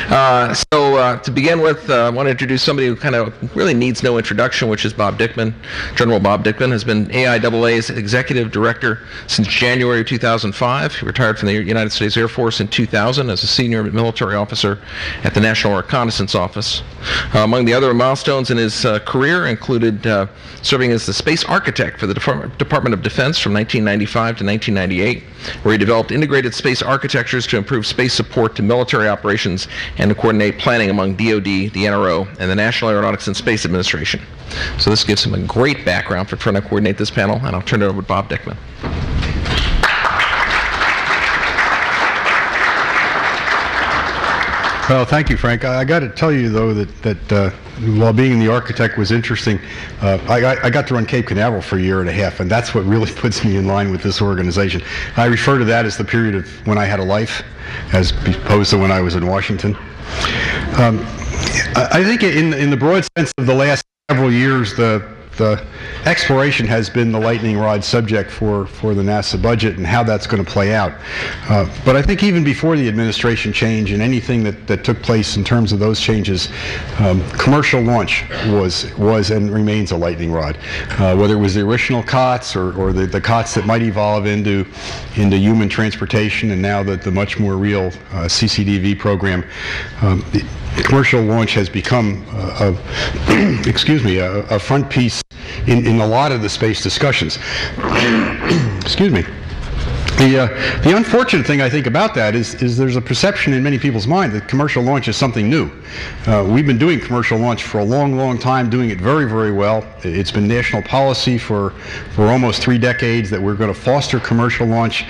To begin with, I want to introduce somebody who kind of really needs no introduction, which is Bob Dickman. General Bob Dickman has been AIAA's Executive Director since January 2005. He retired from the United States Air Force in 2000 as a senior military officer at the National Reconnaissance Office. Among the other milestones in his career included serving as the space architect for the Department of Defense from 1995 to 1998, where he developed integrated space architectures to improve space support to military operations and to coordinate planning among DoD, the NRO, and the National Aeronautics and Space Administration. So this gives him a great background for trying to coordinate this panel, and I'll turn it over to Bob Dickman. Well, thank you, Frank. I got to tell you, though, that while being the architect was interesting, I got to run Cape Canaveral for a year and a half, and that's what really puts me in line with this organization. I refer to that as the period of when I had a life, as opposed to when I was in Washington. I think in the broad sense of the last several years, the exploration has been the lightning rod subject for the NASA budget and how that's going to play out. But I think even before the administration change and anything that took place in terms of those changes, commercial launch was and remains a lightning rod. Whether it was the original COTS or the COTS that might evolve into human transportation, and now the much more real CCDV program, commercial launch has become a front piece in a lot of the space discussions. Excuse me. The unfortunate thing I think about that is there's a perception in many people's mind that commercial launch is something new. We've been doing commercial launch for a long, long time, doing it very, very well. It's been national policy for almost 3 decades that we're going to foster commercial launch.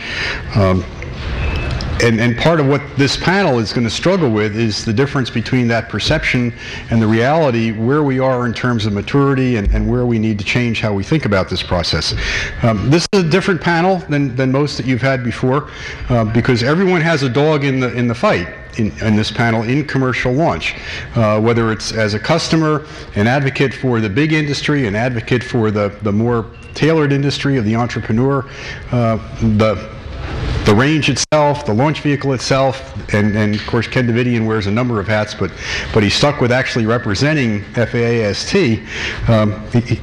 And part of what this panel is going to struggle with is the difference between that perception and the reality, where we are in terms of maturity and where we need to change how we think about this process. This is a different panel than most that you've had before, because everyone has a dog in the fight in this panel in commercial launch, whether it's as a customer, an advocate for the big industry, an advocate for the more tailored industry of the entrepreneur, the range itself, the launch vehicle itself, and of course Ken Davidian wears a number of hats, but he's stuck with actually representing FAAST.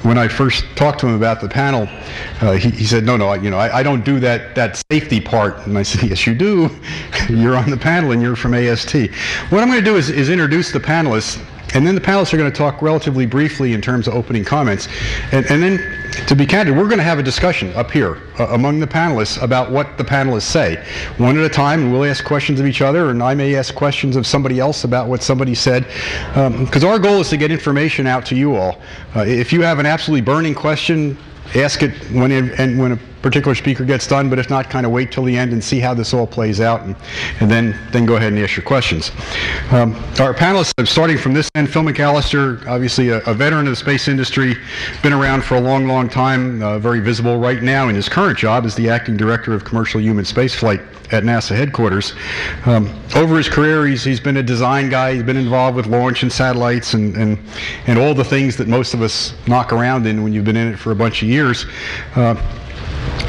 When I first talked to him about the panel, he said, no, I don't do that safety part. And I said, yes, you do. You're on the panel and you're from AST. What I'm going to do is introduce the panelists, and then the panelists are going to talk relatively briefly in terms of opening comments. And then, to be candid, we're going to have a discussion up here among the panelists about what the panelists say. One at a time, and we'll ask questions of each other, and I may ask questions of somebody else about what somebody said. Because our goal is to get information out to you all. If you have an absolutely burning question, ask it when a particular speaker gets done, but if not, kind of wait till the end and see how this all plays out, and then go ahead and ask your questions. Our panelists, starting from this end, Phil McAlister, obviously a veteran of the space industry, been around for a long, long time, very visible right now in his current job as the acting director of commercial human spaceflight at NASA headquarters. Over his career, he's been a design guy. He's been involved with launch and satellites and all the things that most of us knock around in when you've been in it for a bunch of years.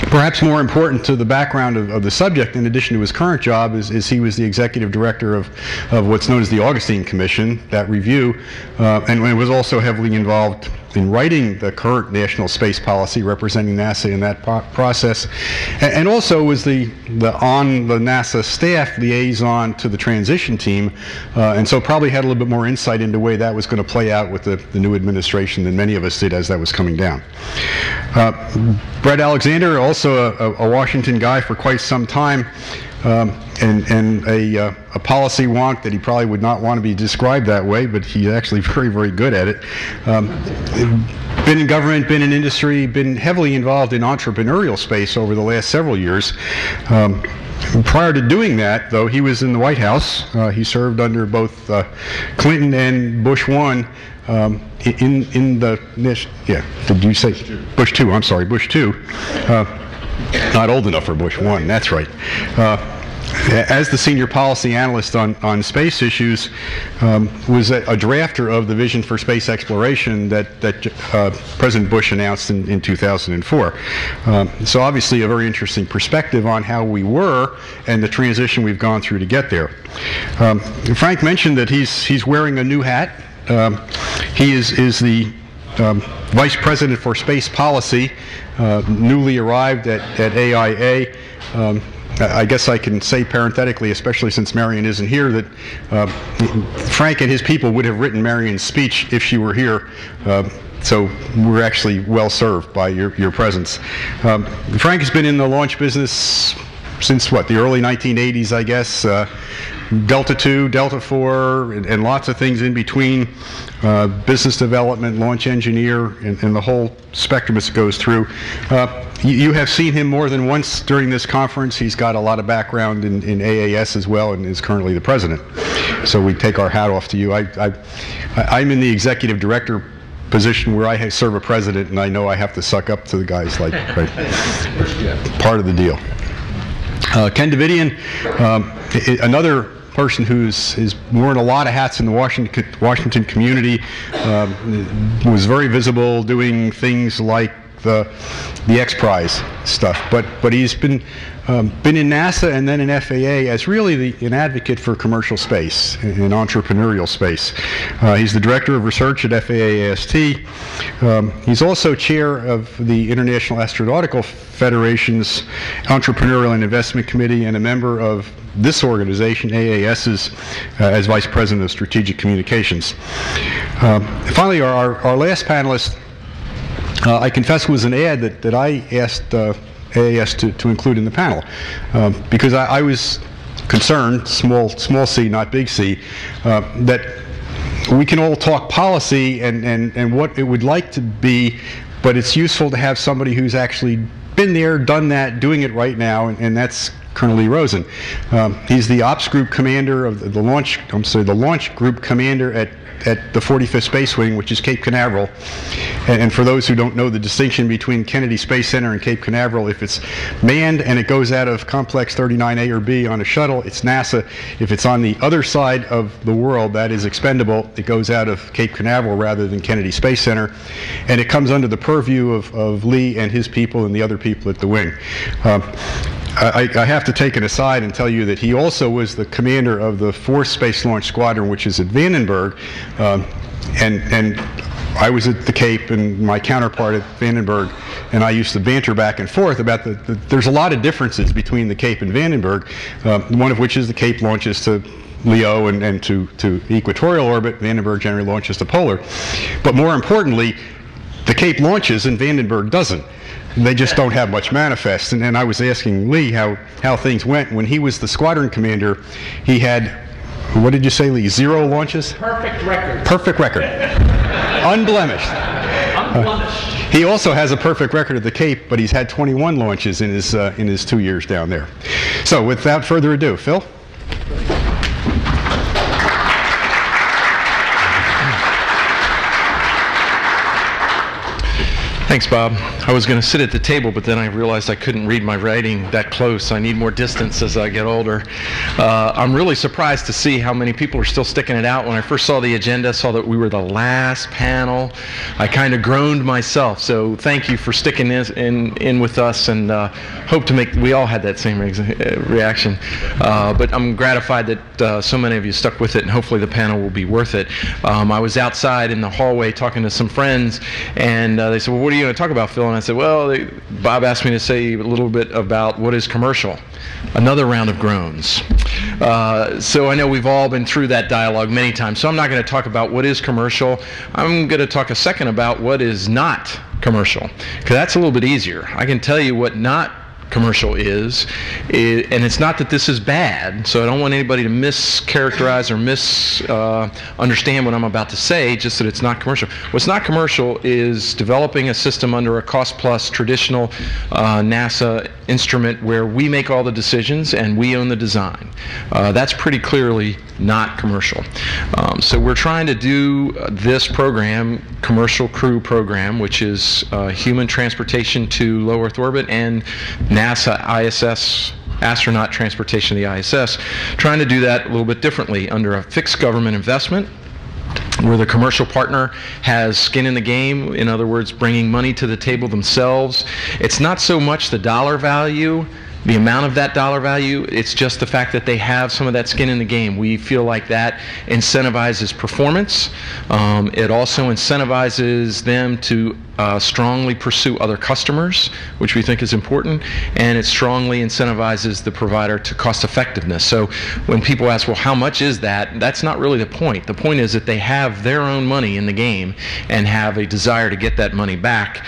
Perhaps more important to the background of the subject, in addition to his current job, is he was the executive director of what's known as the Augustine Commission, that review, and was also heavily involved in writing the current national space policy, representing NASA in that process, and also was on the NASA staff liaison to the transition team, and so probably had a little bit more insight into the way that was going to play out with the new administration than many of us did as that was coming down. Brett Alexander, also a Washington guy for quite some time, and a policy wonk that he probably would not want to be described that way, but he's actually very, very good at it. Been in government, been in industry, been heavily involved in entrepreneurial space over the last several years. Prior to doing that, though, he was in the White House. He served under both Clinton and Bush 1. In the, yeah, did you say Bush 2? I'm sorry, Bush 2. Not old enough for Bush 1, that's right. as the senior policy analyst on space issues, was a drafter of the vision for space exploration that President Bush announced in 2004. So obviously a very interesting perspective on how we were and the transition we've gone through to get there. Frank mentioned that he's wearing a new hat. He is the Vice President for Space Policy, newly arrived at AIAA. I guess I can say parenthetically, especially since Marion isn't here, that Frank and his people would have written Marion's speech if she were here. So we're actually well served by your presence. Frank has been in the launch business since what, the early 1980s, I guess. Delta II, Delta IV, and lots of things in between. Business development, launch engineer, and the whole spectrum as it goes through. You have seen him more than once during this conference. He's got a lot of background in AAS as well, and is currently the president. So we take our hat off to you. I'm in the executive director position where I serve a president, and I know I have to suck up to the guys, like, right? Part of the deal. Ken Davidian, another person who's worn a lot of hats in the Washington community, was very visible doing things like the X Prize stuff, but he's been in NASA and then in FAA as really an advocate for commercial space and entrepreneurial space. He's the director of research at FAAST. He's also chair of the International Astronautical Federation's Entrepreneurial and Investment Committee and a member of this organization, AAS's, as Vice President of Strategic Communications. Finally, our last panelist, I confess, was an ad that I asked AAS to include in the panel, because I was concerned, small c, not big c, that we can all talk policy and what it would like to be, but it's useful to have somebody who's actually been there, done that, doing it right now, and that's Colonel Lee Rosen. He's the ops group commander of the launch group commander at the 45th Space Wing, which is Cape Canaveral. And for those who don't know the distinction between Kennedy Space Center and Cape Canaveral, if it's manned and it goes out of Complex 39A or B on a shuttle, it's NASA. If it's on the other side of the world, that is expendable, it goes out of Cape Canaveral rather than Kennedy Space Center. And it comes under the purview of Lee and his people and the other people at the wing. I have to take an aside and tell you that he also was the commander of the 4th Space Launch Squadron, which is at Vandenberg, and I was at the Cape, and my counterpart at Vandenberg, and I used to banter back and forth about there's a lot of differences between the Cape and Vandenberg, one of which is the Cape launches to LEO and to equatorial orbit. Vandenberg generally launches to polar. But more importantly, the Cape launches and Vandenberg doesn't. They just don't have much manifest. And I was asking Lee how things went. When he was the squadron commander, he had, what did you say, Lee, 0 launches? Perfect record. Perfect record. Unblemished. Unblemished. He also has a perfect record at the Cape, but he's had 21 launches in his 2 years down there. So without further ado, Phil? Thanks, Bob. I was going to sit at the table, but then I realized I couldn't read my writing that close. I need more distance as I get older. I'm really surprised to see how many people are still sticking it out. When I first saw the agenda, saw that we were the last panel, I kind of groaned myself. So thank you for sticking in with us, and hope to make, we all had that same reaction. But I'm gratified that so many of you stuck with it, and hopefully the panel will be worth it. I was outside in the hallway talking to some friends, and they said, well, what are you going to talk about, Phil? And I said, well, Bob asked me to say a little bit about what is commercial. Another round of groans. So I know we've all been through that dialogue many times, so I'm not going to talk about what is commercial. I'm going to talk a second about what is not commercial, because that's a little bit easier. I can tell you what not commercial is, and it's not that this is bad, so I don't want anybody to mischaracterize or misunderstand what I'm about to say, just that it's not commercial. What's not commercial is developing a system under a cost-plus traditional NASA instrument where we make all the decisions and we own the design. That's pretty clearly not commercial. So we're trying to do this program, Commercial Crew Program, which is human transportation to low Earth orbit, and NASA ISS astronaut transportation of the ISS, trying to do that a little bit differently under a fixed government investment, where the commercial partner has skin in the game, in other words, bringing money to the table themselves. It's not so much the dollar value, the amount of that dollar value, it's just the fact that they have some of that skin in the game. We feel like that incentivizes performance. It also incentivizes them to strongly pursue other customers, which we think is important, and it strongly incentivizes the provider to cost effectiveness. So when people ask, well, how much is that? That's not really the point. The point is that they have their own money in the game and have a desire to get that money back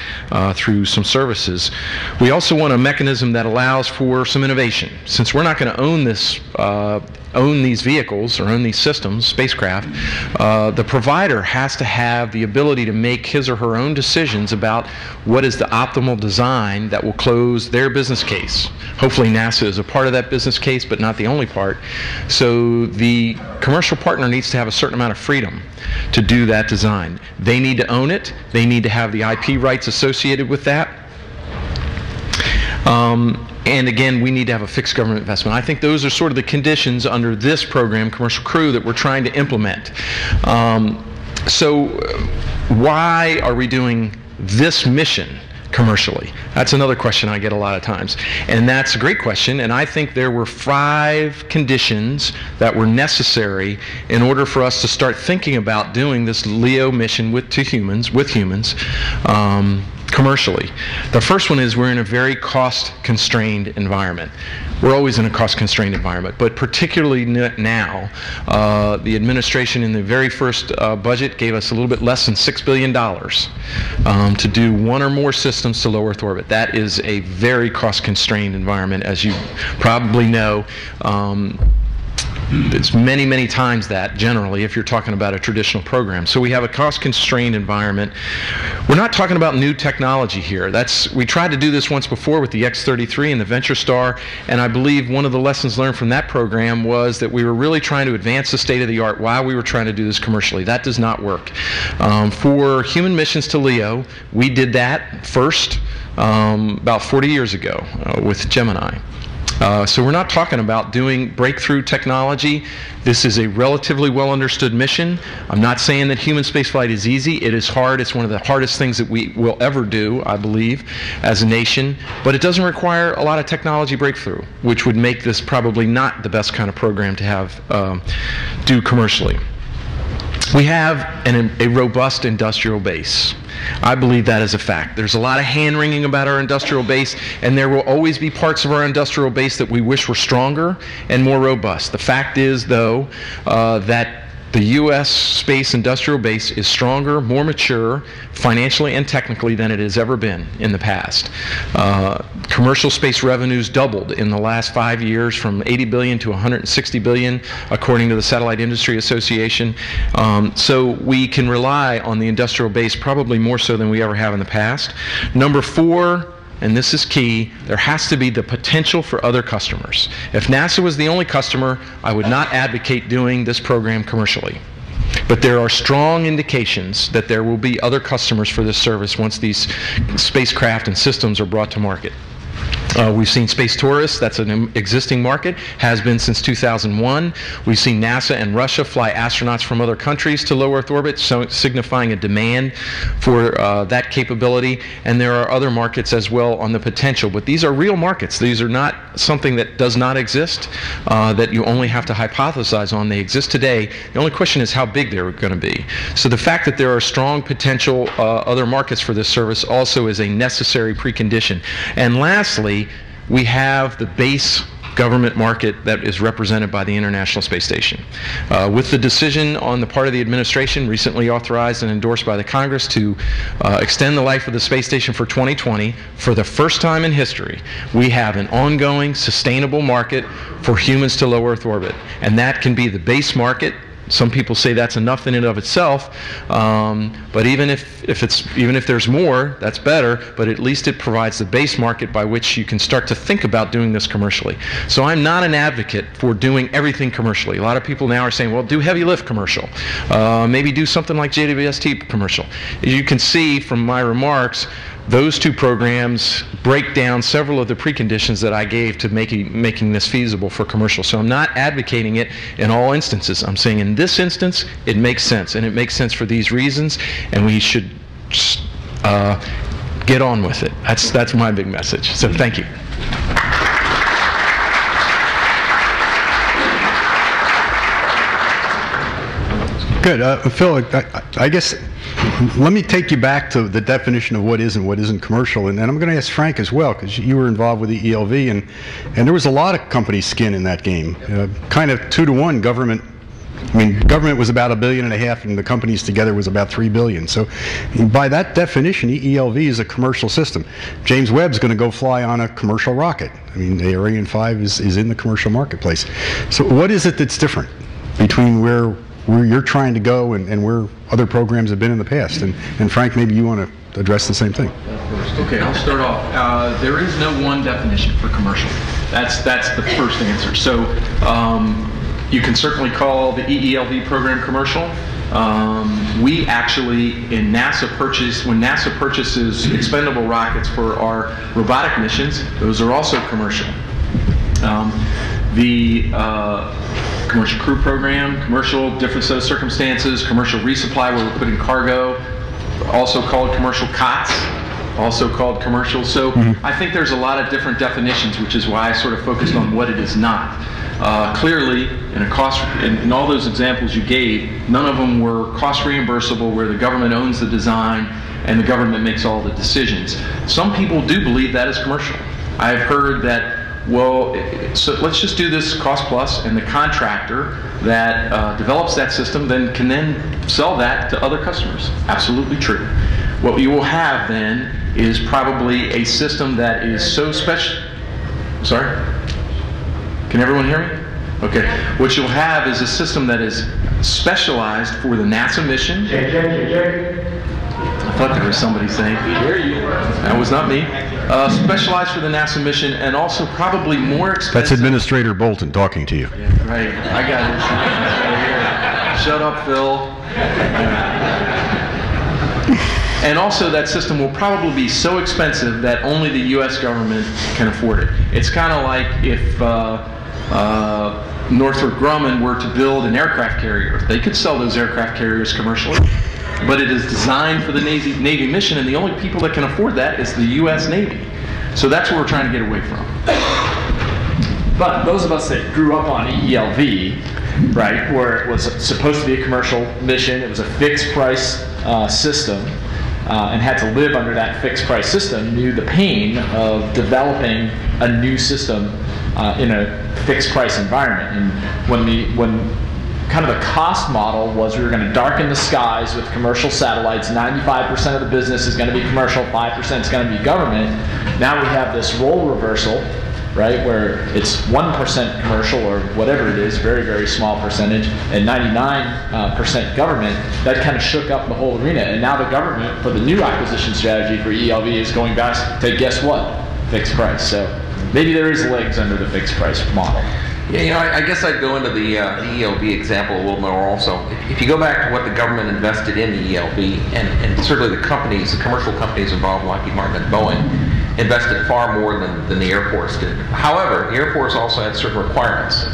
through some services. We also want a mechanism that allows for some innovation. Since we're not going to own this own these vehicles or own these systems, spacecraft, the provider has to have the ability to make his or her own decisions about what is the optimal design that will close their business case. Hopefully NASA is a part of that business case, but not the only part. So the commercial partner needs to have a certain amount of freedom to do that design. They need to own it. They need to have the IP rights associated with that. And again, we need to have a fixed government investment. I think those are sort of the conditions under this program, Commercial Crew, that we're trying to implement. So why are we doing this mission commercially? That's another question I get a lot of times. And that's a great question, and I think there were 5 conditions that were necessary in order for us to start thinking about doing this LEO mission with humans, commercially. The first one is we're in a very cost-constrained environment. We're always in a cost-constrained environment, but particularly now, the administration in the very first budget gave us a little bit less than $6 billion to do 1 or more systems to low Earth orbit. That is a very cost-constrained environment, as you probably know. It's many, many times that, generally, if you're talking about a traditional program. So we have a cost-constrained environment. We're not talking about new technology here. We tried to do this once before with the X-33 and the Venture Star, and I believe one of the lessons learned from that program was that we were really trying to advance the state-of-the-art while we were trying to do this commercially. That does not work. For human missions to LEO, we did that first about 40 years ago with Gemini. So we're not talking about doing breakthrough technology. This is a relatively well understood mission. I'm not saying that human spaceflight is easy. It is hard. It's one of the hardest things that we will ever do, I believe, as a nation. But it doesn't require a lot of technology breakthrough, which would make this probably not the best kind of program to have do commercially. We have a robust industrial base. I believe that is a fact. There's a lot of hand-wringing about our industrial base, and there will always be parts of our industrial base that we wish were stronger and more robust. The fact is, though, that the U.S. space industrial base is stronger, more mature, financially and technically than it has ever been in the past. Commercial space revenues doubled in the last 5 years from 80 billion to 160 billion, according to the Satellite Industry Association. So we can rely on the industrial base probably more so than we ever have in the past. Number 4, and this is key, there has to be the potential for other customers. If NASA was the only customer, I would not advocate doing this program commercially. But there are strong indications that there will be other customers for this service once these spacecraft and systems are brought to market. We've seen space tourists, that's an existing market, has been since 2001. We've seen NASA and Russia fly astronauts from other countries to low Earth orbit, so signifying a demand for that capability. And there are other markets as well on the potential. But these are real markets. These are not something that does not exist, that you only have to hypothesize on. They exist today. The only question is how big they're going to be. So the fact that there are strong potential other markets for this service also is a necessary precondition. And lastly, we have the base government market that is represented by the International Space Station. With the decision on the part of the administration recently authorized and endorsed by the Congress to extend the life of the space station for 2020, for the first time in history, we have an ongoing, sustainable market for humans to low Earth orbit. And that can be the base market. Some people say that's enough in and of itself, but even if there's more, that's better. But at least it provides the base market by which you can start to think about doing this commercially. So I'm not an advocate for doing everything commercially. A lot of people now are saying, well, do heavy lift commercial, maybe do something like JWST commercial. As you can see from my remarks, those two programs break down several of the preconditions that I gave to making this feasible for commercial. So I'm not advocating it in all instances. I'm saying in this instance, it makes sense, and it makes sense for these reasons, and we should get on with it. That's my big message. So thank you. Good. Phil, I guess let me take you back to the definition of what is and what isn't commercial, and I'm going to ask Frank as well, because you were involved with the ELV, and there was a lot of company skin in that game, kind of 2-to-1 government. I mean, government was about $1.5 billion, and the companies together was about $3 billion. So by that definition, ELV is a commercial system. James Webb's going to go fly on a commercial rocket. I mean, the Ariane 5 is in the commercial marketplace. So what is it that's different between where you're trying to go and where other programs have been in the past? And Frank, maybe you want to address the same thing. Okay, I'll start off. There is no one definition for commercial. That's the first answer. So you can certainly call the EELV program commercial. We actually, when NASA purchases expendable rockets for our robotic missions, those are also commercial. The commercial crew program, commercial, different set of circumstances, commercial resupply where we're putting cargo, also called commercial COTS, also called commercial. So I think there's a lot of different definitions, which is why I sort of focused on what it is not. Clearly, in all those examples you gave, none of them were cost reimbursable where the government owns the design and the government makes all the decisions. Some people do believe that is commercial. I've heard that, well, so let's just do this cost plus, and the contractor that develops that system can then sell that to other customers. Absolutely true. What you will have then is probably a system that is so special. Sorry? Can everyone hear me? Okay. What you'll have is a system that is specialized for the NASA mission. I thought there was somebody saying, that was not me. Specialized for the NASA mission, and also probably more expensive. That's Administrator Bolton talking to you. Yeah, right. I got it. Shut up, Phil. And also that system will probably be so expensive that only the U.S. government can afford it. It's kind of like if Northrop Grumman were to build an aircraft carrier. They could sell those aircraft carriers commercially, but it is designed for the Navy mission, and the only people that can afford that is the U.S. Navy. So that's what we're trying to get away from. But those of us that grew up on EELV, right, where it was supposed to be a commercial mission, it was a fixed price system, and had to live under that fixed price system, knew the pain of developing a new system in a fixed price environment. And when kind of the cost model was we were going to darken the skies with commercial satellites, 95% of the business is going to be commercial, 5% is going to be government. Now we have this role reversal, right, where it's 1% commercial or whatever it is, very, very small percentage, and 99% government. That kind of shook up the whole arena. And now the government, for the new acquisition strategy for ELV, is going back to, guess what, fixed price. So maybe there is legs under the fixed price model. Yeah, you know, I guess I'd go into the ELV example a little more also. If you go back to what the government invested in the ELV, and certainly the companies, the commercial companies involved, Lockheed Martin and Boeing, invested far more than the Air Force did. However, the Air Force also had certain requirements,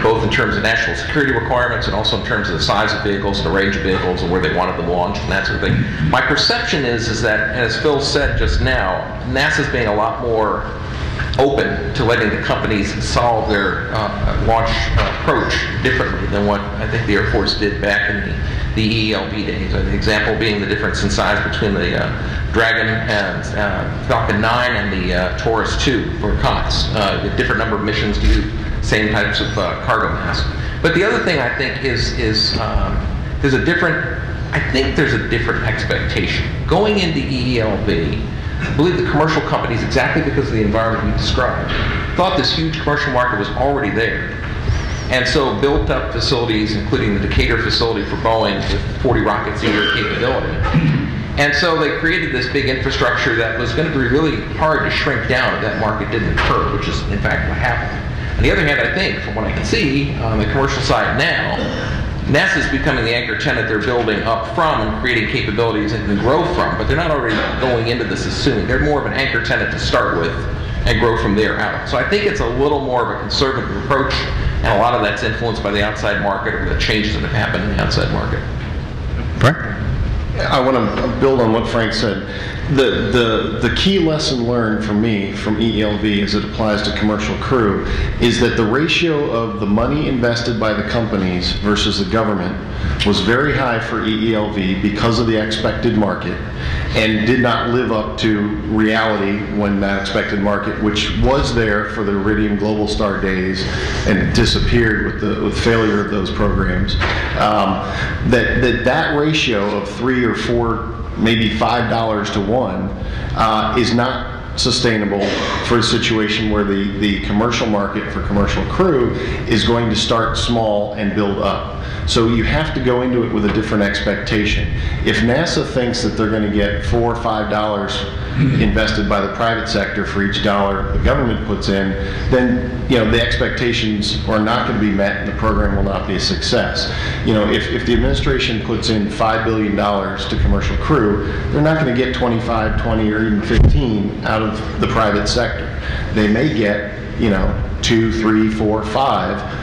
both in terms of national security requirements and also in terms of the size of vehicles, the range of vehicles, and where they wanted them launched and that sort of thing. My perception is that, as Phil said just now, NASA's being a lot more open to letting the companies solve their launch approach differently than what I think the Air Force did back in the ELV days. An example being the difference in size between the Dragon and Falcon 9 and the Taurus 2 for COTS. A different number of missions to do same types of cargo mass. But the other thing I think is there's a different expectation. Going into ELV, I believe the commercial companies, exactly because of the environment we described, thought this huge commercial market was already there. And so built up facilities, including the Decatur facility for Boeing with 40 rockets a year capability. And so they created this big infrastructure that was going to be really hard to shrink down if that market didn't occur, which is in fact what happened. On the other hand, I think, from what I can see on the commercial side now, NASA's becoming the anchor tenant they're building up from and creating capabilities and can grow from, but they're not already going into this assuming. They're more of an anchor tenant to start with and grow from there out. So I think it's a little more of a conservative approach, and a lot of that's influenced by the outside market or the changes that have happened in the outside market. Frank? I want to build on what Frank said. The key lesson learned for me from EELV as it applies to commercial crew is that the ratio of the money invested by the companies versus the government was very high for EELV because of the expected market, and did not live up to reality when that expected market, which was there for the Iridium Global Star days and disappeared with failure of those programs. That ratio of 3 or 4, maybe $5 to 1 is not sustainable for a situation where the commercial market for commercial crew is going to start small and build up. So you have to go into it with a different expectation. If NASA thinks that they're going to get $4 or $5 invested by the private sector for each dollar the government puts in, then the expectations are not going to be met and the program will not be a success. If the administration puts in $5 billion to commercial crew, they're not going to get 25, 20, or even 15 out of the private sector. They may get 2, 3, 4, 5.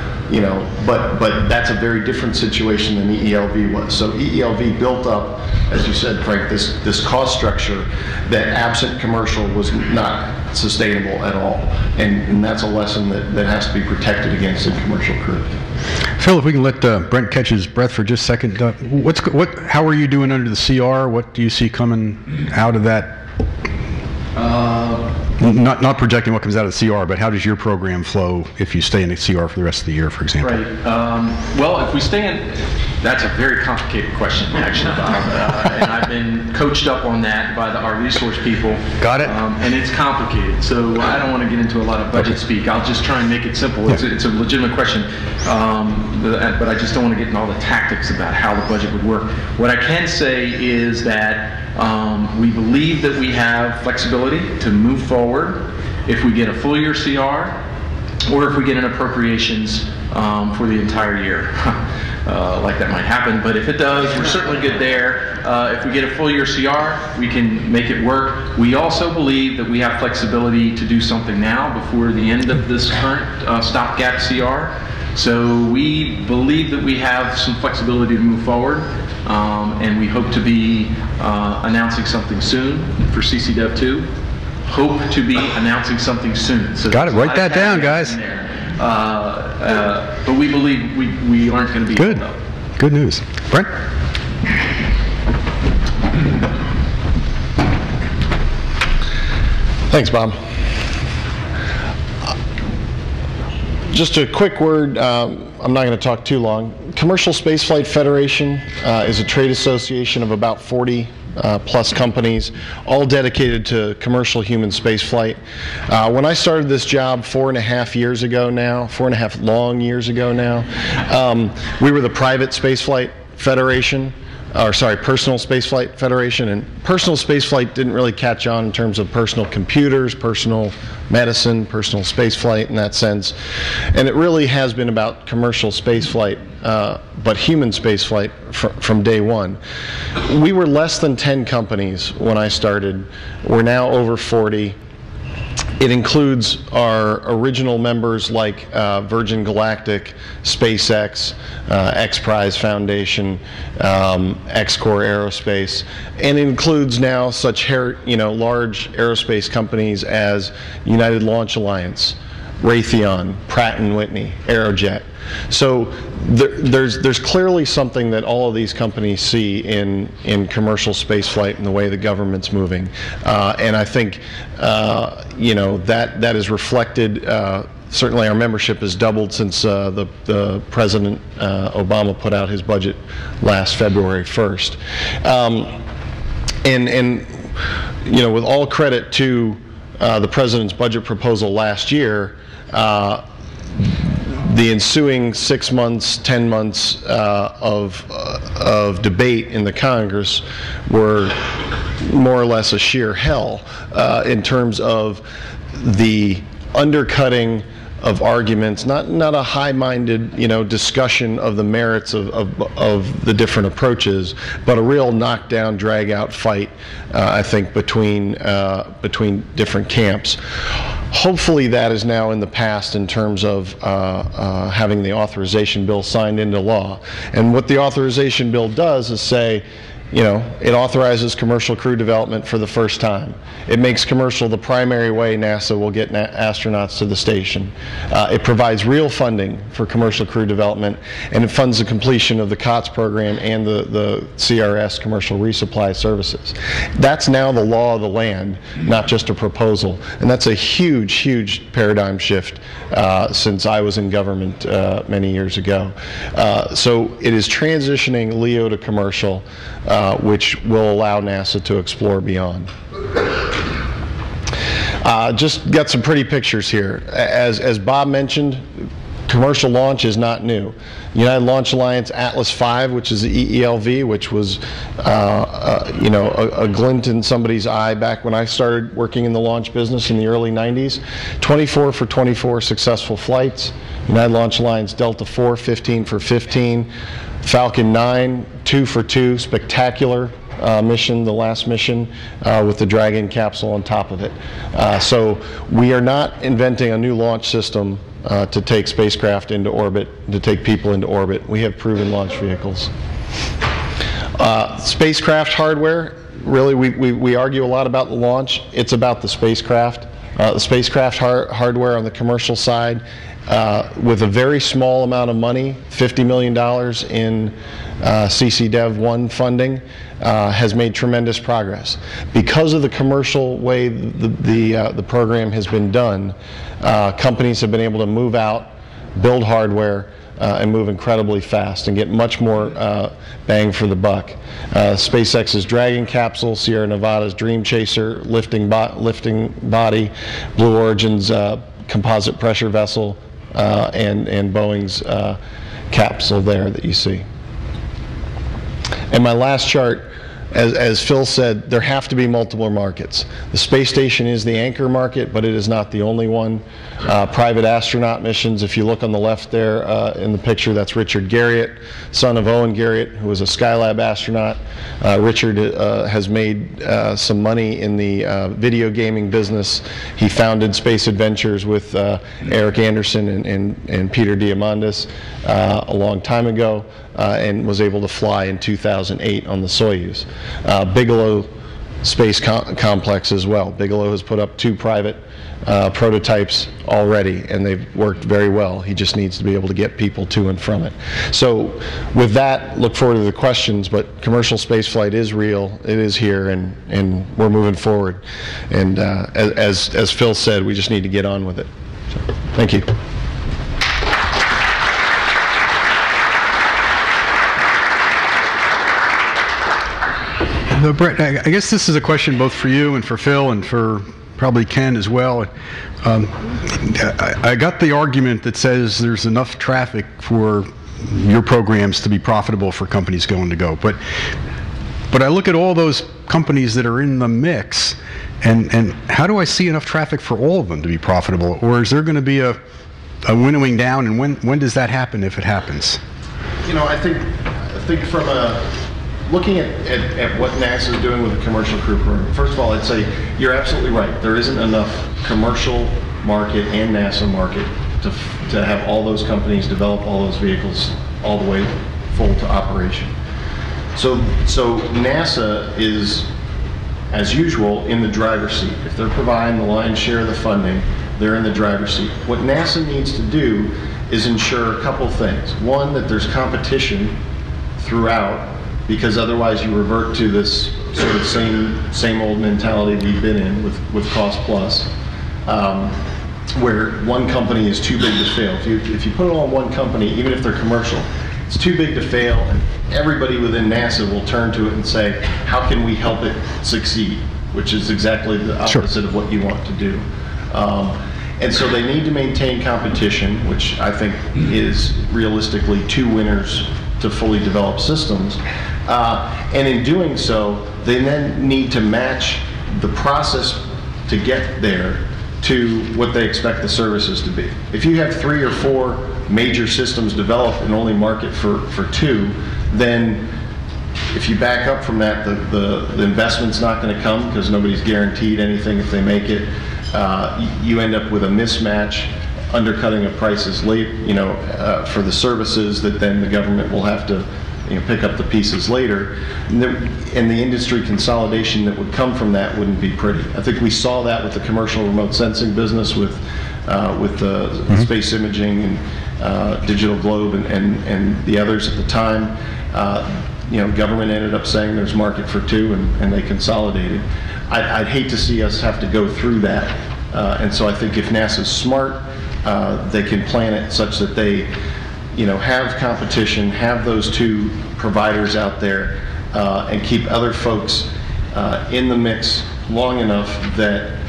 But that's a very different situation than EELV was. So EELV built up, as you said, Frank, this cost structure that absent commercial was not sustainable at all. And that's a lesson that has to be protected against in commercial crew. Phil, if we can let Brent catch his breath for just a second. How are you doing under the CR? What do you see coming out of that? Not projecting what comes out of the CR, but how does your program flow if you stay in the CR for the rest of the year, for example? Right. Well, if we stay in, that's a very complicated question, actually, Bob. And I've been coached up on that by our resource people. Got it. And it's complicated, so I don't want to get into a lot of budget speak. I'll just try and make it simple. Yeah. It's a legitimate question, but I just don't want to get into all the tactics about how the budget would work. What I can say is that we believe that we have flexibility to move forward if we get a full year CR or if we get an appropriations for the entire year. Like that might happen, but if it does, we're certainly good there. If we get a full year CR, we can make it work. We also believe that we have flexibility to do something now before the end of this current stopgap CR. So we believe that we have some flexibility to move forward, and we hope to be announcing something soon for CCDEV 2. Hope to be announcing something soon. So got it. Write that down, guys. But we believe we aren't going to be good. held up. Good news. Brent? Thanks, Bob. Just a quick word, I'm not going to talk too long. Commercial Spaceflight Federation is a trade association of about 40 plus companies, all dedicated to commercial human spaceflight. When I started this job 4.5 years ago now, 4.5 long years ago now, we were the private spaceflight federation, or sorry, Personal Spaceflight Federation, and personal spaceflight didn't really catch on in terms of personal computers, personal medicine, personal spaceflight in that sense. And it really has been about commercial spaceflight, but human spaceflight from day one. We were less than 10 companies when I started. We're now over 40. It includes our original members like Virgin Galactic, SpaceX, X Prize Foundation, X-Core Aerospace, and it includes now such large aerospace companies as United Launch Alliance, Raytheon, Pratt & Whitney, Aerojet. So there's clearly something that all of these companies see in commercial spaceflight and the way the government's moving, and I think that is reflected. Certainly, our membership has doubled since the President Obama put out his budget last February 1st, and with all credit to the President's budget proposal last year. The ensuing 6 months, 10 months of debate in the Congress were more or less a sheer hell in terms of the undercutting of arguments, not a high-minded, discussion of the merits of the different approaches, but a real knockdown, drag-out fight, I think, between different camps. Hopefully that is now in the past in terms of having the authorization bill signed into law. And what the authorization bill does is say, it authorizes commercial crew development for the first time. It makes commercial the primary way NASA will get astronauts to the station. It provides real funding for commercial crew development, and it funds the completion of the COTS program and the CRS, commercial resupply services. That's now the law of the land, not just a proposal. And that's a huge, huge paradigm shift since I was in government many years ago. So it is transitioning LEO to commercial, which will allow NASA to explore beyond. Just got some pretty pictures here. As Bob mentioned, commercial launch is not new. United Launch Alliance Atlas V, which is the EELV, which was a glint in somebody's eye back when I started working in the launch business in the early 90s. 24 for 24 successful flights. United Launch Alliance Delta IV, 15 for 15. Falcon 9, 2 for 2, spectacular mission, the last mission with the Dragon capsule on top of it. So we are not inventing a new launch system to take spacecraft into orbit, to take people into orbit. We have proven launch vehicles. Spacecraft hardware, really we argue a lot about the launch. It's about the spacecraft. The spacecraft hardware on the commercial side, with a very small amount of money, $50 million in CCDEV-1 funding, has made tremendous progress. Because of the commercial way the program has been done, companies have been able to move out, build hardware, and move incredibly fast and get much more bang for the buck. SpaceX's Dragon capsule, Sierra Nevada's Dream Chaser lifting body, Blue Origin's composite pressure vessel, and Boeing's capsule there that you see. And my last chart, as Phil said, there have to be multiple markets. The space station is the anchor market, but it is not the only one. Private astronaut missions, if you look on the left there in the picture, that's Richard Garriott, son of Owen Garriott, who was a Skylab astronaut. Richard has made some money in the video gaming business. He founded Space Adventures with Eric Anderson and Peter Diamandis a long time ago, and was able to fly in 2008 on the Soyuz. Bigelow Space Complex as well. Bigelow has put up 2 private prototypes already, and they've worked very well. He just needs to be able to get people to and from it. So with that, look forward to the questions, but commercial spaceflight is real, it is here, and we're moving forward. And as Phil said, we just need to get on with it. So, thank you. Brett, I guess this is a question both for you and for Phil and for probably Ken as well. I got the argument that says there's enough traffic for your programs to be profitable for companies going to go. But I look at all those companies that are in the mix, and how do I see enough traffic for all of them to be profitable? Or is there going to be a winnowing down, and when does that happen, if it happens? I think from looking at what NASA is doing with the commercial crew program, first of all, I'd say you're absolutely right. There isn't enough commercial market and NASA market to have all those companies develop all those vehicles all the way full to operation. So NASA is, as usual, in the driver's seat. If they're providing the lion's share of the funding, they're in the driver's seat. What NASA needs to do is ensure a couple things. One, that there's competition throughout, because otherwise you revert to this sort of same old mentality we've been in with cost plus, where one company is too big to fail. If you put it on one company, even if they're commercial, it's too big to fail, and everybody within NASA will turn to it and say, how can we help it succeed? Which is exactly the opposite of what you want to do. And so they need to maintain competition, which I think is realistically 2 winners to fully develop systems. And in doing so, they then need to match the process to get there to what they expect the services to be. If you have 3 or 4 major systems developed and only market for 2, then if you back up from that, the investment's not going to come because nobody's guaranteed anything if they make it. You end up with a mismatch, undercutting of prices late, for the services that then the government will have to pick up the pieces later, and the industry consolidation that would come from that wouldn't be pretty. I think we saw that with the commercial remote sensing business, with the space imaging and Digital Globe and the others at the time. Government ended up saying there's market for 2, and they consolidated. I'd hate to see us have to go through that, and so I think if NASA's smart, they can plan it such that they have competition, have those 2 providers out there, and keep other folks in the mix long enough that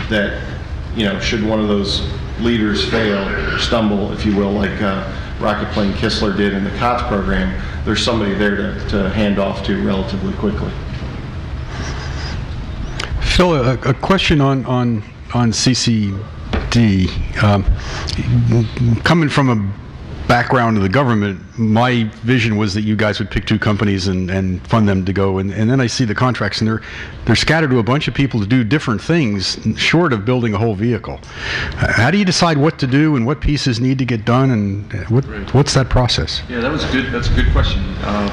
should one of those leaders fail or stumble, if you will, like rocket plane Kistler did in the COTS program, there's somebody there to hand off to relatively quickly. Phil, a question on CCD. Coming from a background of the government, my vision was that you guys would pick 2 companies and fund them to go, and then I see the contracts, and they're scattered to a bunch of people to do different things short of building a whole vehicle. How do you decide what to do and what pieces need to get done, and what's that process? Yeah, that's a good question,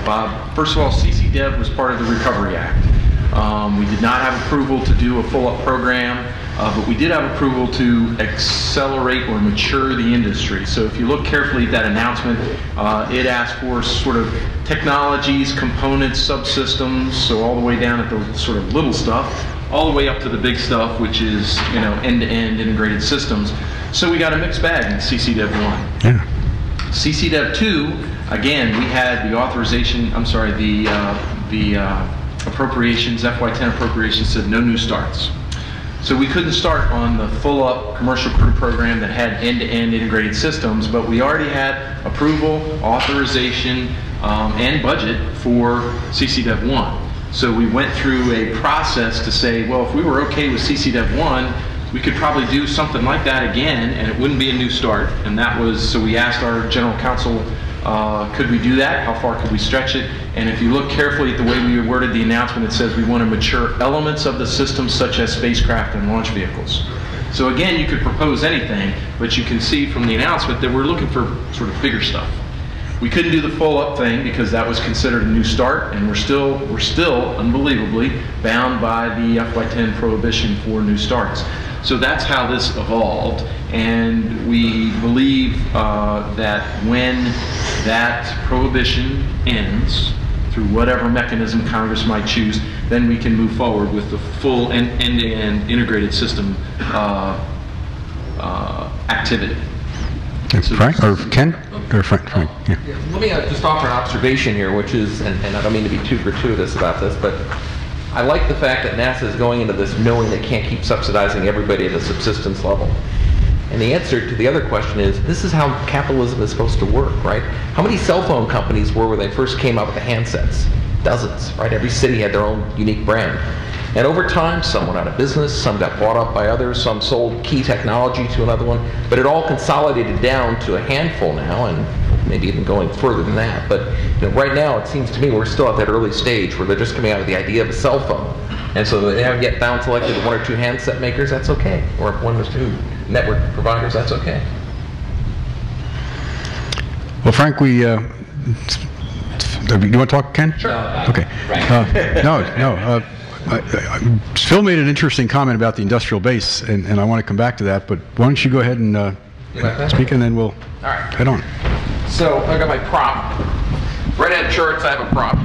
Bob. First of all, CCDev was part of the Recovery Act. We did not have approval to do a full-up program, but we did have approval to accelerate or mature the industry. So if you look carefully at that announcement, it asked for sort of technologies, components, subsystems, so all the way down at the sort of little stuff, all the way up to the big stuff, which is end-to-end integrated systems. So we got a mixed bag in CCDev 1. Yeah. CCDev 2, again, we had the authorization, the appropriations, FY10 appropriations said no new starts. So we couldn't start on the full-up commercial crew program that had end-to-end integrated systems, but we already had approval, authorization, and budget for CCDev 1. So we went through a process to say, well, if we were okay with CCDev 1, we could probably do something like that again, and it wouldn't be a new start. And that was, so we asked our general counsel, could we do that? How far could we stretch it? And if you look carefully at the way we worded the announcement, it says we want to mature elements of the system such as spacecraft and launch vehicles. So again, you could propose anything, but you can see from the announcement that we're looking for sort of bigger stuff. We couldn't do the full-up thing because that was considered a new start, and we're still unbelievably bound by the FY10 prohibition for new starts. So that's how this evolved, and we believe that when that prohibition ends, through whatever mechanism Congress might choose, then we can move forward with the full end-to-end integrated system activity. So Frank or Ken? Or Frank? Yeah. Let me just offer an observation here, which is, and I don't mean to be too gratuitous about this, but I like the fact that NASA is going into this knowing they can't keep subsidizing everybody at a subsistence level. And the answer to the other question is, this is how capitalism is supposed to work, right? How many cell phone companies were when they first came out with the handsets? Dozens, right? Every city had their own unique brand. And over time, some went out of business, some got bought up by others, some sold key technology to another one, but it all consolidated down to a handful now, and maybe even going further than that. But right now, it seems to me we're still at that early stage where they're just coming out with the idea of a cell phone. And so they haven't yet down selected 1 or 2 handset makers, that's okay. Or 1 or 2 network providers, that's okay. Well, Frank, you want to talk, Ken? Sure. Okay. Phil made an interesting comment about the industrial base, and I want to come back to that, but why don't you go ahead and speak, and then we'll head on. So I got my prop. Red Hat charts, I have a prop.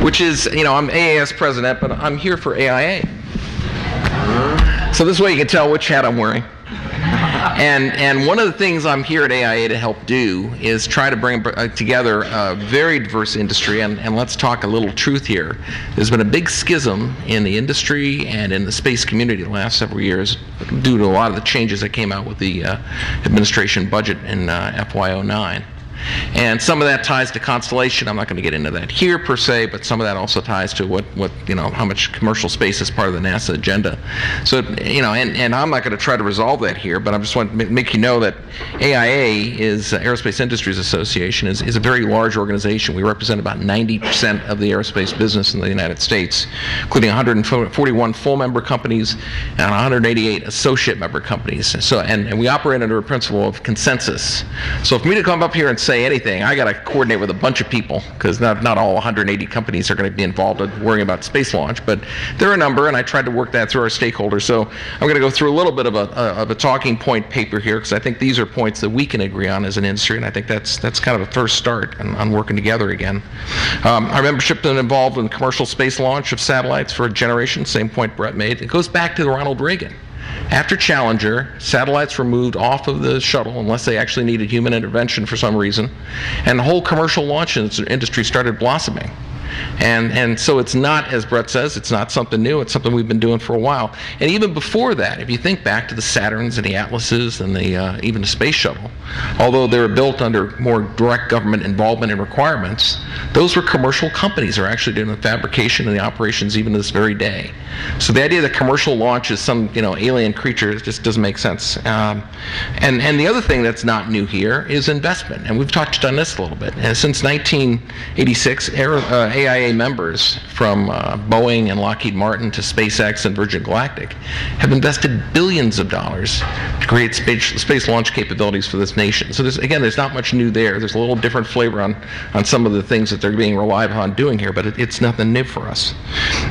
Which is, I'm AAS president, but I'm here for AIA. So this way you can tell which hat I'm wearing. And one of the things I'm here at AIA to help do is try to bring together a very diverse industry, and let's talk a little truth here. There's been a big schism in the industry and in the space community the last several years due to a lot of the changes that came out with the administration budget in FY09. And some of that ties to constellation. I'm not going to get into that here per se, but some of that also ties to what how much commercial space is part of the NASA agenda. So, and I'm not going to try to resolve that here, but I just want to make you know that AIAA is Aerospace Industries Association is a very large organization. We represent about 90% of the aerospace business in the United States, including 141 full member companies and 188 associate member companies. So, and we operate under a principle of consensus. So for me to come up here and say anything, I got to coordinate with a bunch of people, because not all 180 companies are going to be involved in worrying about space launch, but there are a number, and I tried to work that through our stakeholders. So I'm going to go through a little bit of a talking point paper here, because I think these are points that we can agree on as an industry, and I think that's kind of a first start on working together again. Our membership has been involved in commercial space launch of satellites for a generation, same point Brett made. It goes back to Ronald Reagan. After Challenger, satellites were moved off of the shuttle unless they actually needed human intervention for some reason, and the whole commercial launch industry started blossoming. And so it's not, as Brett says, it's not something new. It's something we've been doing for a while. And even before that, if you think back to the Saturns and the Atlases and even the Space Shuttle, although they were built under more direct government involvement and requirements, those were commercial companies that are actually doing the fabrication and the operations even to this very day. So the idea that commercial launch is some alien creature just doesn't make sense. And the other thing that's not new here is investment, and we've touched on this a little bit. And since 1986, AIA members from Boeing and Lockheed Martin to SpaceX and Virgin Galactic have invested billions of dollars to create space launch capabilities for this nation. So there's not much new there. There's a little different flavor on some of the things that they're being relied upon doing here, but it's nothing new for us.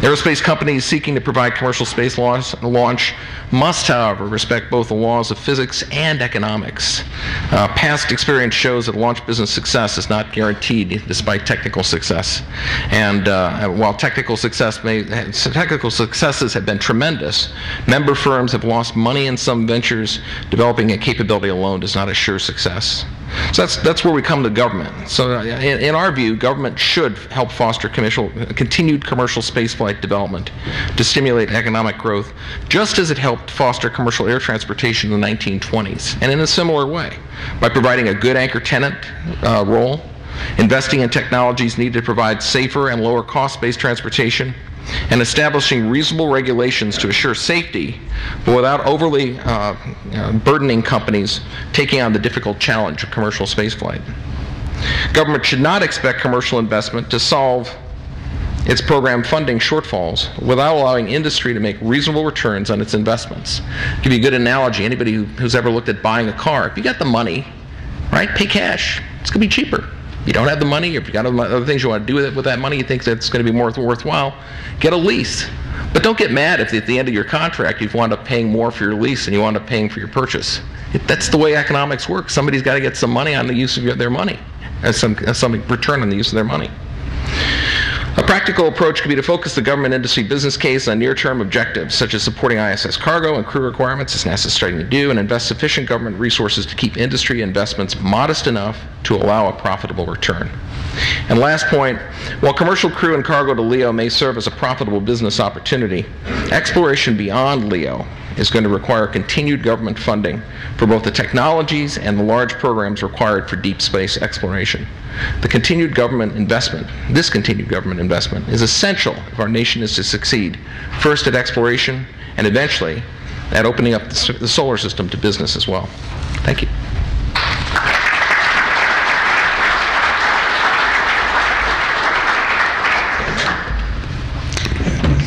Aerospace companies seeking to provide commercial space launch must, however, respect both the laws of physics and economics. Past experience shows that launch business success is not guaranteed despite technical success. And while technical successes have been tremendous, member firms have lost money in some ventures. Developing a capability alone does not assure success. So that's where we come to government. So in our view, government should help foster continued commercial spaceflight development to stimulate economic growth, just as it helped foster commercial air transportation in the 1920s, and in a similar way, by providing a good anchor tenant role, investing in technologies needed to provide safer and lower cost space transportation, and establishing reasonable regulations to assure safety, but without overly burdening companies taking on the difficult challenge of commercial spaceflight. Government should not expect commercial investment to solve its program funding shortfalls without allowing industry to make reasonable returns on its investments. I'll give you a good analogy. Anybody who's ever looked at buying a car, if you got the money, right, pay cash. It's going to be cheaper. You don't have the money, or if you got other things you want to do with that money, you think that's going to be more worthwhile, get a lease. But don't get mad if at the end of your contract you've wound up paying more for your lease than you wound up paying for your purchase. That's the way economics works. Somebody's got to get some money on the use of their money, some return on the use of their money. A practical approach could be to focus the government industry business case on near-term objectives, such as supporting ISS cargo and crew requirements, as NASA's starting to do, and invest sufficient government resources to keep industry investments modest enough to allow a profitable return. And last point, while commercial crew and cargo to LEO may serve as a profitable business opportunity, exploration beyond LEO is going to require continued government funding for both the technologies and the large programs required for deep space exploration. This continued government investment is essential if our nation is to succeed, first at exploration and eventually at opening up the solar system to business as well. Thank you.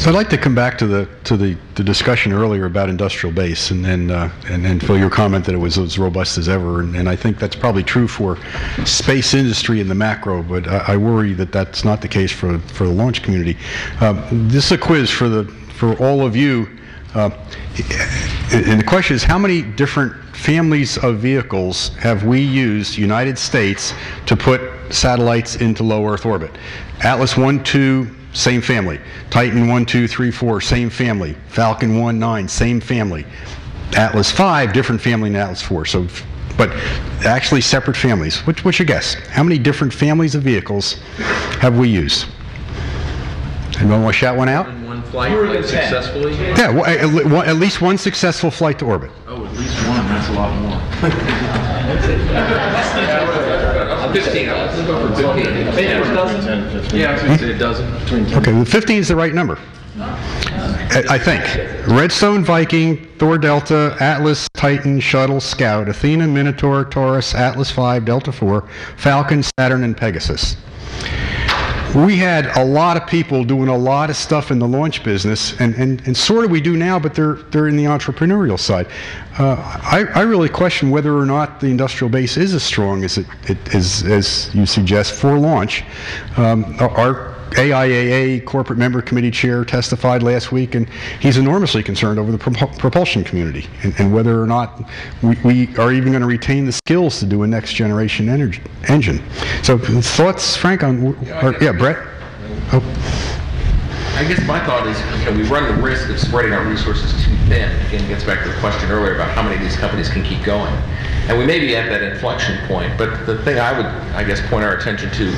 So I'd like to come back to the discussion earlier about industrial base, and Phil, your comment that it was as robust as ever, and I think that's probably true for space industry in the macro, but I worry that that's not the case for the launch community. This is a quiz for all of you, and the question is, how many different families of vehicles have we used, United States, to put satellites into low Earth orbit? Atlas 1, 2, same family. Titan 1, 2, 3, 4, same family. Falcon 1, 9, same family. Atlas 5, different family than Atlas 4. So, but actually separate families. What's your guess? How many different families of vehicles have we used? Anyone want to shout one out? In one flight successfully? Yeah, at least one successful flight to orbit. Oh, at least one. That's a lot more. 15. Let's go for 15. Yeah, I was going to say a dozen. Between 10. Okay, the 15 is the right number. I think. Redstone, Viking, Thor Delta, Atlas, Titan, Shuttle, Scout, Athena, Minotaur, Taurus, Atlas V, Delta IV, Falcon, Saturn, and Pegasus. We had a lot of people doing a lot of stuff in the launch business, and sort of we do now, but they're in the entrepreneurial side. I really question whether or not the industrial base is as strong as as you suggest for launch. Our AIAA corporate member committee chair testified last week, and he's enormously concerned over the propulsion community and whether or not we are even going to retain the skills to do a next generation engine. So thoughts, Frank, on, yeah, Brett? Oh. I guess my thought is, we run the risk of spreading our resources too thin. Again, it gets back to the question earlier about how many of these companies can keep going. And we may be at that inflection point, but the thing I would, I guess, point our attention to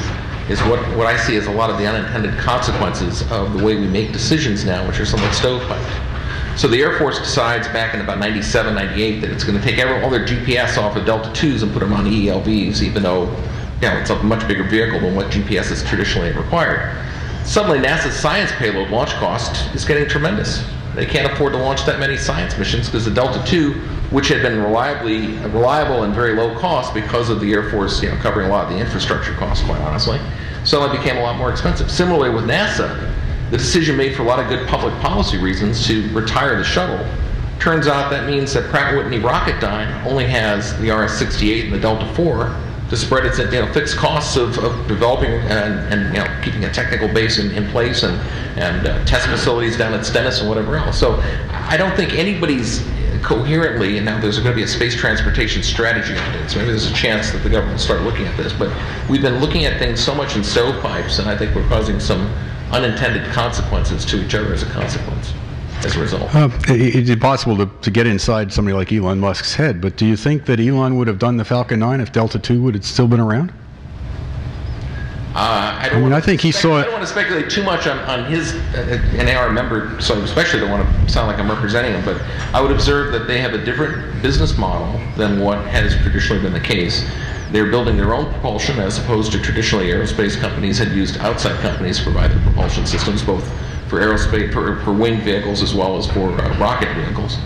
is what I see as a lot of the unintended consequences of the way we make decisions now, which are somewhat stovepiped. So the Air Force decides back in about 97, 98 that it's going to take all their GPS off of Delta IIs and put them on ELVs, even though it's a much bigger vehicle than what GPS has traditionally required. Suddenly NASA's science payload launch cost is getting tremendous. They can't afford to launch that many science missions because the Delta II, which had been reliable and very low cost because of the Air Force covering a lot of the infrastructure costs, quite honestly, suddenly became a lot more expensive. Similarly with NASA, the decision made for a lot of good public policy reasons to retire the shuttle. Turns out that means that Pratt & Whitney Rocketdyne only has the RS-68 and the Delta IV to spread its fixed costs of developing and keeping a technical base in place and test facilities down at Stennis and whatever else. So I don't think anybody's coherently, and now there's going to be a space transportation strategy on it, so maybe there's a chance that the government will start looking at this, but we've been looking at things so much in stovepipes, and I think we're causing some unintended consequences to each other as a consequence, as a result. It's impossible to get inside somebody like Elon Musk's head, but do you think that Elon would have done the Falcon 9 if Delta II would have still been around? I think he saw it. I don't want to speculate too much on his, an AR member, so especially don't want to sound like I'm representing him, but I would observe that they have a different business model than what has traditionally been the case. They're building their own propulsion as opposed to traditionally aerospace companies had used outside companies to provide the propulsion systems, both for aerospace, for winged vehicles as well as for rocket vehicles.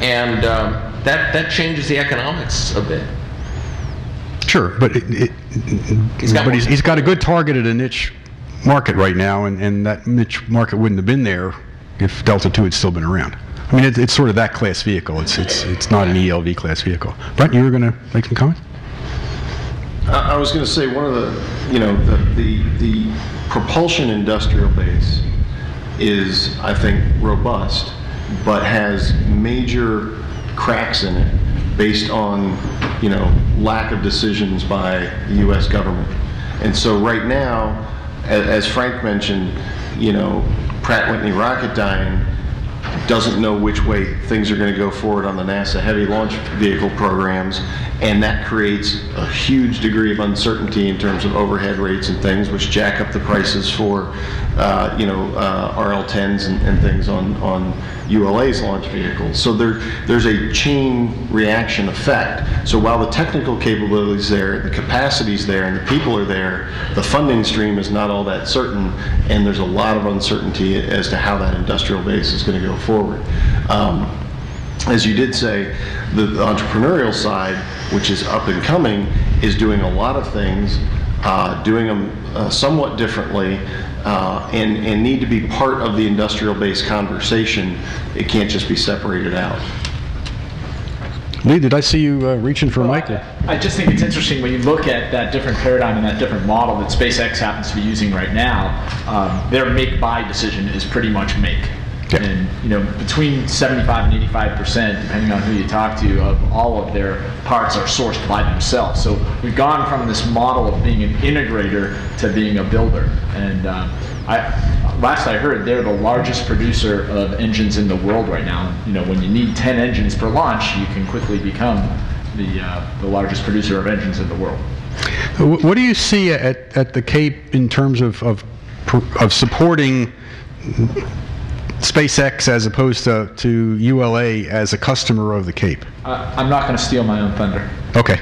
And that changes the economics a bit. Sure, but he's got a good targeted a niche market right now, and that niche market wouldn't have been there if Delta II had still been around. I mean, it's sort of that class vehicle. It's not an ELV class vehicle. Brent, you were going to make some comments? I was going to say one of the propulsion industrial base is, I think, robust, but has major cracks in it based on lack of decisions by the U.S. government. And so right now, as Frank mentioned, Pratt & Whitney Rocketdyne doesn't know which way things are going to go forward on the NASA heavy launch vehicle programs, and that creates a huge degree of uncertainty in terms of overhead rates and things, which jack up the prices for RL-10s and things on ULA's launch vehicles. So there's a chain reaction effect. So while the technical capability is there, the capacity is there, and the people are there, the funding stream is not all that certain, and there's a lot of uncertainty as to how that industrial base is going to go forward. As you did say, the entrepreneurial side, which is up and coming, is doing a lot of things, doing them somewhat differently, and need to be part of the industrial base conversation. It can't just be separated out. Lee, did I see you reaching for a mic? I just think it's interesting when you look at that different paradigm and that different model that SpaceX happens to be using right now. Their make-buy decision is pretty much make. Yeah. And between 75 and 85%, depending on who you talk to, of all of their parts are sourced by themselves. So we've gone from this model of being an integrator to being a builder. And last I heard, they're the largest producer of engines in the world right now. When you need 10 engines per launch, you can quickly become the largest producer of engines in the world. What do you see at the Cape in terms of supporting SpaceX as opposed to ULA as a customer of the Cape? I'm not going to steal my own thunder. Okay.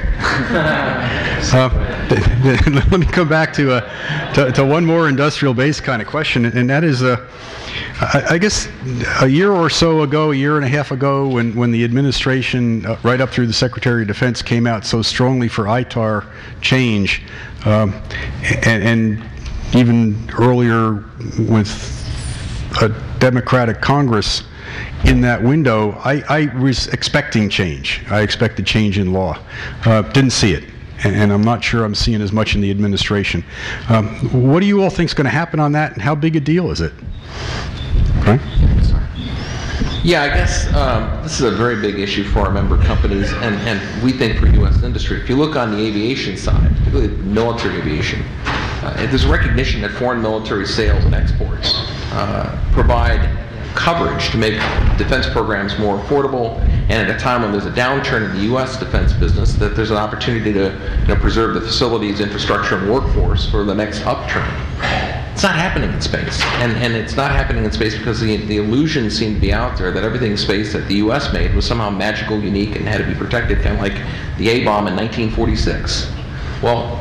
Let me come back to one more industrial base kind of question, and that is, I guess a year or so ago, a year and a half ago, when the administration, right up through the Secretary of Defense, came out so strongly for ITAR change, and even earlier with a Democratic Congress in that window, I was expecting change. I expected change in law. Didn't see it, and I'm not sure I'm seeing as much in the administration. What do you all think is going to happen on that, and how big a deal is it? Okay. Yeah, I guess this is a very big issue for our member companies, and we think for U.S. industry. If you look on the aviation side, particularly military aviation, there's recognition that foreign military sales and exports provide coverage to make defense programs more affordable, and at a time when there's a downturn in the U.S. defense business, that there's an opportunity to preserve the facilities, infrastructure, and workforce for the next upturn. It's not happening in space, and it's not happening in space because the illusion seemed to be out there that everything in space that the U.S. made was somehow magical, unique, and had to be protected, kind of like the A-bomb in 1946. Well,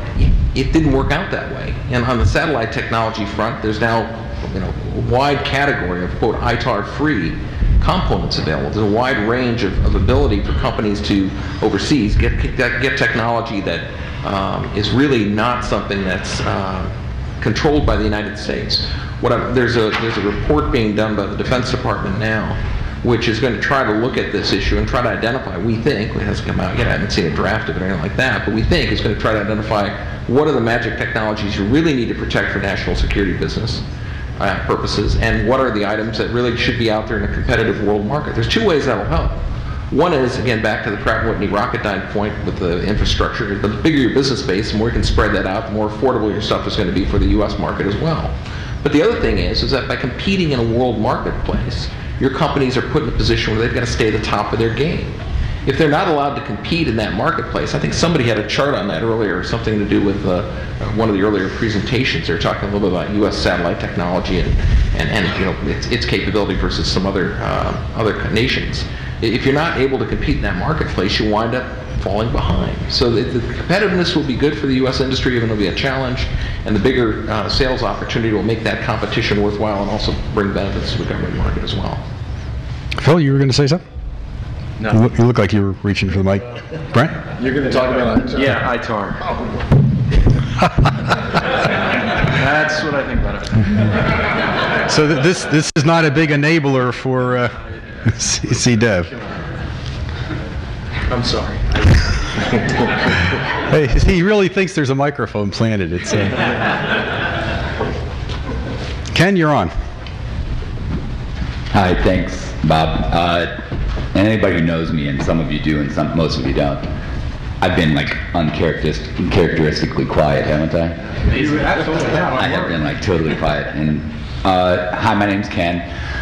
it didn't work out that way. And on the satellite technology front, there's now a wide category of, quote, ITAR-free components available. There's a wide range of ability for companies to overseas get technology that is really not something that's controlled by the United States. There's a report being done by the Defense Department now, which is going to try to look at this issue and try to identify, we think, it hasn't come out yet, I haven't seen a draft of it or anything like that, but we think it's going to try to identify what are the magic technologies you really need to protect for national security business purposes, and what are the items that really should be out there in a competitive world market. There's two ways that'll help. One is, again, back to the Pratt & Whitney Rocketdyne point with the infrastructure. The bigger your business base, the more you can spread that out, the more affordable your stuff is going to be for the U.S. market as well. But the other thing is that by competing in a world marketplace, your companies are put in a position where they've got to stay at the top of their game. If they're not allowed to compete in that marketplace, I think somebody had a chart on that earlier, something to do with one of the earlier presentations. They were talking a little bit about U.S. satellite technology and its capability versus some other nations. If you're not able to compete in that marketplace, you wind up falling behind. So the competitiveness will be good for the U.S. industry, even though it'll be a challenge, and the bigger sales opportunity will make that competition worthwhile and also bring benefits to the government market as well. Phil, you were going to say something? No. You look like you were reaching for the mic. Brent? You're going to talk about ITAR? Yeah, ITAR. That's what I think about it. So this is not a big enabler for CDev. I'm sorry. Hey, he really thinks there's a microphone planted. It's Ken, you're on. Hi, thanks, Bob. And anybody who knows me, and some of you do, and most of you don't, I've been like uncharacteristically quiet, haven't I? I have been like totally quiet. And hi, my name's Ken.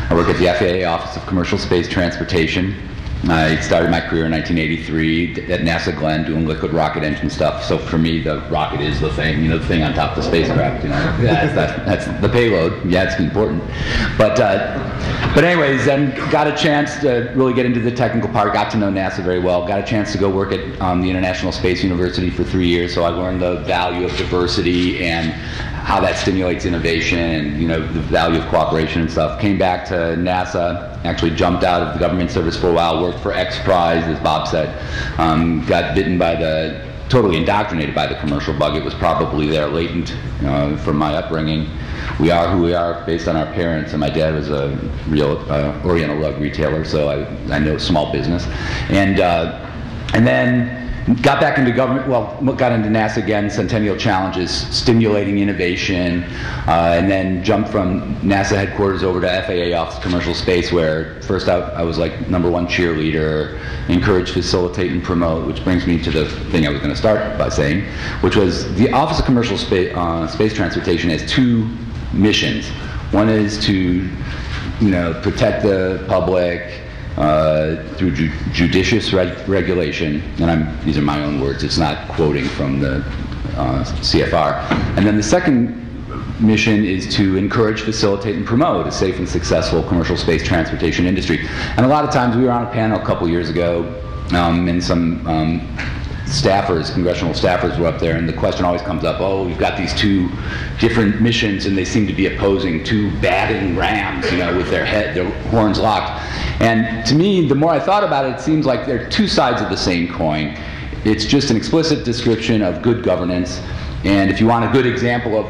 I work at the FAA Office of Commercial Space Transportation. I started my career in 1983 at NASA Glenn doing liquid rocket engine stuff. So for me, the rocket is the thing, the thing on top of the spacecraft. That's the payload. Yeah, it's important. But anyways, then got a chance to really get into the technical part. Got to know NASA very well. Got a chance to go work at the International Space University for 3 years. So I learned the value of diversity and how that stimulates innovation and the value of cooperation and stuff. Came back to NASA, actually jumped out of the government service for a while, worked for X Prize, as Bob said. Got bitten by totally indoctrinated by the commercial bug. It was probably there latent from my upbringing. We are who we are based on our parents, and my dad was a real Oriental rug retailer, so I know small business. And then got back into government, got into NASA again, Centennial Challenges, stimulating innovation, and then jumped from NASA headquarters over to FAA Office of Commercial Space, where first out I was like #1 cheerleader, encourage, facilitate, and promote, which brings me to the thing I was going to start by saying, which was the Office of Commercial Space Transportation has two missions. One is to protect the public, through judicious regulation, and these are my own words, it's not quoting from the CFR. And then the second mission is to encourage, facilitate, and promote a safe and successful commercial space transportation industry. And a lot of times, we were on a panel a couple years ago, and some staffers, congressional staffers were up there, and the question always comes up, oh, we've got these two different missions and they seem to be opposing, two batting rams, you know, with their horns locked. And to me, the more I thought about it, it seems like they're two sides of the same coin. It's just an explicit description of good governance, and if you want a good example of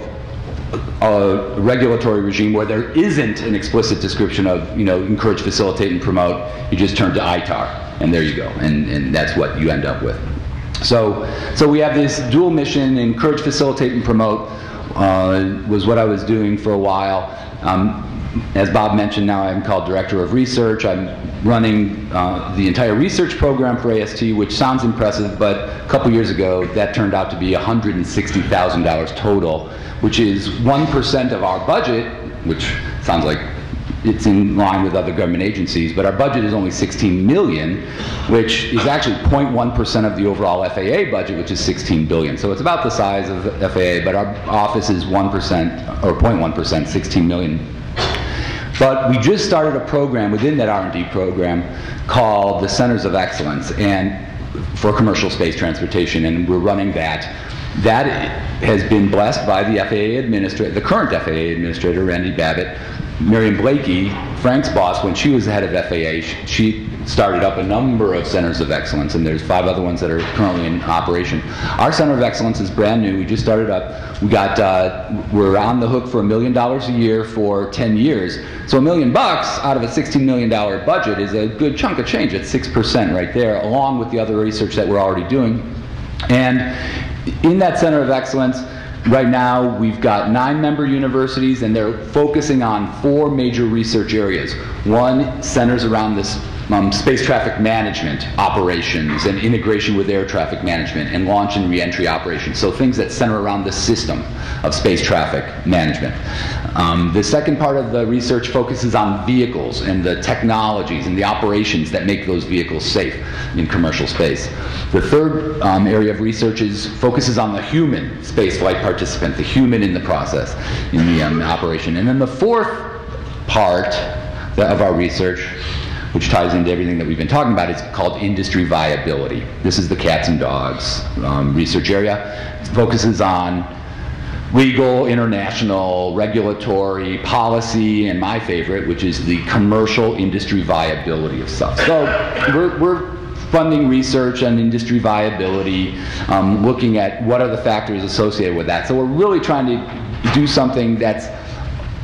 a regulatory regime where there isn't an explicit description of, you know, encourage, facilitate, and promote, you just turn to ITAR, and there you go, and that's what you end up with. So we have this dual mission, encourage, facilitate, and promote, was what I was doing for a while. As Bob mentioned, now I'm called Director of Research. I'm running the entire research program for AST, which sounds impressive, but a couple years ago, that turned out to be $160,000 total, which is 1% of our budget, which sounds like it's in line with other government agencies, but our budget is only $16 million, which is actually 0.1% of the overall FAA budget, which is $16 billion. So it's about the size of the FAA, but our office is 1%, or 0.1%, $16 million. But we just started a program within that R&D program called the Centers of Excellence and for commercial space transportation, and we're running that. That has been blessed by the FAA administrator, the current FAA administrator, Randy Babbitt. Marion Blakey, Frank's boss, when she was the head of FAA, she started up a number of centers of excellence, and there's 5 other ones that are currently in operation. Our center of excellence is brand new. We just started up. We're on the hook for $1 million a year for 10 years. So $1 million out of a $16 million budget is a good chunk of change. It's 6% right there, along with the other research that we're already doing. And in that center of excellence, right now, we've got 9 member universities, and they're focusing on 4 major research areas. One centers around this space traffic management operations and integration with air traffic management and launch and reentry operations. So things that center around the system of space traffic management. The second part of the research focuses on vehicles and the technologies and the operations that make those vehicles safe in commercial space. The third area of research focuses on the human spaceflight participant, the human in the process, in the operation. And then the fourth part of our research, which ties into everything that we've been talking about, is called industry viability. This is the cats and dogs research area. It focuses on legal, international, regulatory, policy, and my favorite, which is the commercial industry viability of stuff. So we're funding research on industry viability, looking at what are the factors associated with that. So we're really trying to do something that's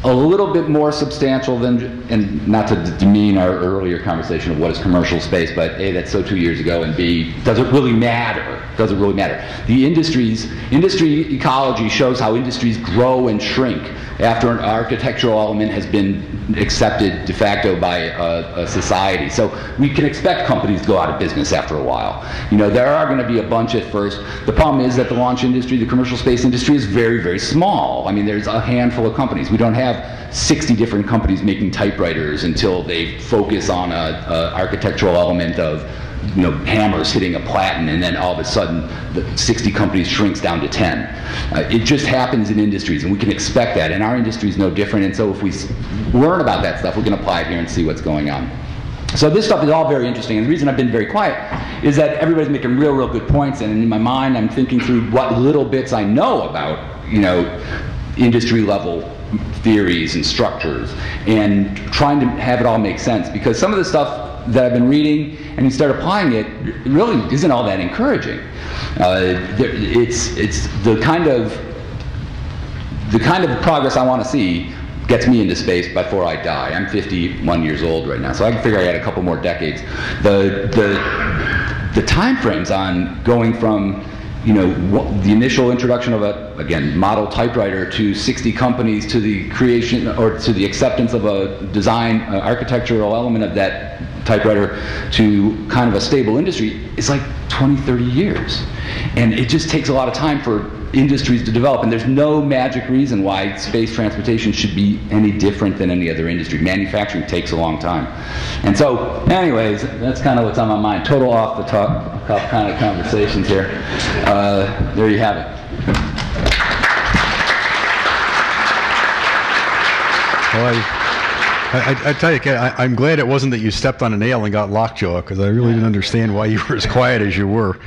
a little bit more substantial than, and not to demean our earlier conversation of what is commercial space, but A, that's so 2 years ago, and B, does it really matter? Does it really matter? The industry ecology shows how industries grow and shrink after an architectural element has been accepted de facto by a society. So we can expect companies to go out of business after a while. You know, there are going to be a bunch at first. The problem is that the launch industry, the commercial space industry, is very, very small. I mean, there's a handful of companies. We don't have 60 different companies making typewriters until they focus on a architectural element of, you know, hammers hitting a platen, and then all of a sudden the 60 companies shrinks down to 10. It just happens in industries, and we can expect that, and our industry is no different. And so if we learn about that stuff, we can apply it here and see what's going on. So this stuff is all very interesting, and the reason I've been very quiet is that everybody's making real, real good points, and in my mind I'm thinking through what little bits I know about, you know, industry level theories and structures, and trying to have it all make sense, because some of the stuff that I've been reading and you start applying it really isn't all that encouraging. It's the kind of progress I want to see gets me into space before I die. I'm 51 years old right now, so I can figure I got a couple more decades. The time frames on going from, you know, the initial introduction of a, again, model typewriter to 60 companies, to the creation or to the acceptance of a design, architectural element of that typewriter, to kind of a stable industry, is like 20, 30 years. And it just takes a lot of time for industries to develop, and there's no magic reason why space transportation should be any different than any other industry. Manufacturing takes a long time. And so, anyways, that's kind of what's on my mind. Total off the top kind of conversations here. There you have it. Well, I tell you, Ken, I'm glad it wasn't that you stepped on a nail and got lockjaw, because I really didn't understand why you were as quiet as you were.